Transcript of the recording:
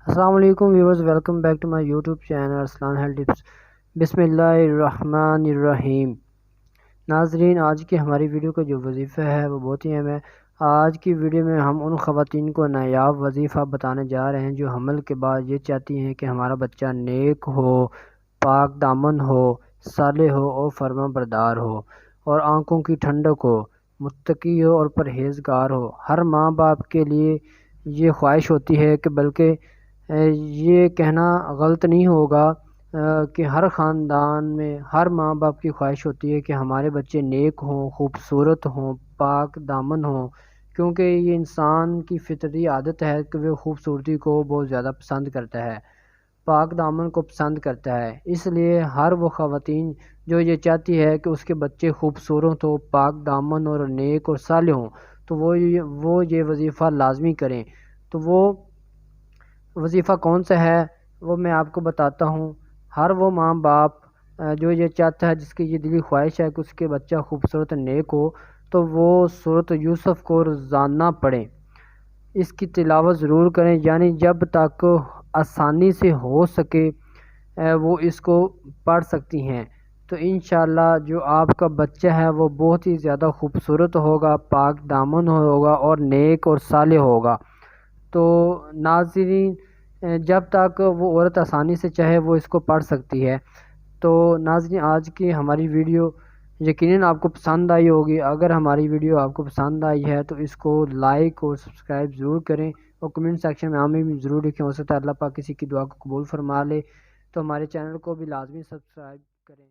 السلام علیکم viewers, welcome back to my YouTube channel Arslan health tips. بسم اللہ الرحمن الرحیم۔ ناظرین، آج کی ہماری ویڈیو کا جو وظیفہ ہے وہ بہت ہی اہم ہے۔ آج کی ویڈیو میں ہم ان خواتین کو نایاب وظیفہ بتانے جا رہے ہیں جو حمل کے بعد یہ چاہتی ہیں کہ ہمارا بچہ نیک ہو، پاک دامن ہو، صالح ہو اور فرما بردار ہو، اور آنکھوں کی ٹھنڈک ہو، متقی ہو اور پرہیزگار ہو۔ ہر ماں باپ کے لیے یہ خواہش ہوتی ہے کہ بلکہ یہ کہنا غلط نہیں ہوگا کہ ہر خاندان میں ہر ماں باپ کی خواہش ہوتی ہے کہ ہمارے بچے نیک ہوں، خوبصورت ہوں، پاک دامن ہوں، کیونکہ یہ انسان کی فطری عادت ہے کہ وہ خوبصورتی کو بہت زیادہ پسند کرتا ہے، پاک دامن کو پسند کرتا ہے۔ اس لیے ہر وہ خواتین جو یہ چاہتی ہے کہ اس کے بچے خوبصورت ہوں، پاک دامن اور نیک اور صالح ہوں، تو وہ یہ وظیفہ لازمی کریں۔ تو وہ وظیفہ کون سا ہے وہ میں آپ کو بتاتا ہوں۔ ہر وہ ماں باپ جو یہ چاہتا ہے، جس کی یہ دلی خواہش ہے کہ اس کے بچہ خوبصورت نیک ہو، تو وہ سورۃ یوسف کو روزانہ پڑھیں، اس کی تلاوت ضرور کریں، یعنی جب تک آسانی سے ہو سکے وہ اس کو پڑھ سکتی ہیں، تو انشاءاللہ جو آپ کا بچہ ہے وہ بہت ہی زیادہ خوبصورت ہوگا، پاک دامن ہوگا اور نیک اور صالح ہوگا۔ تو ناظرین، جب تک وہ عورت آسانی سے چاہے وہ اس کو پڑھ سکتی ہے۔ تو ناظرین، آج کی ہماری ویڈیو یقیناً آپ کو پسند آئی ہوگی۔ اگر ہماری ویڈیو آپ کو پسند آئی ہے تو اس کو لائک اور سبسکرائب ضرور کریں، اور کمنٹ سیکشن میں ہمیں بھی ضرور لکھیں، ہو سکتا ہے اللہ پاک کسی کی دعا کو قبول فرما لے۔ تو ہمارے چینل کو بھی لازمی سبسکرائب کریں۔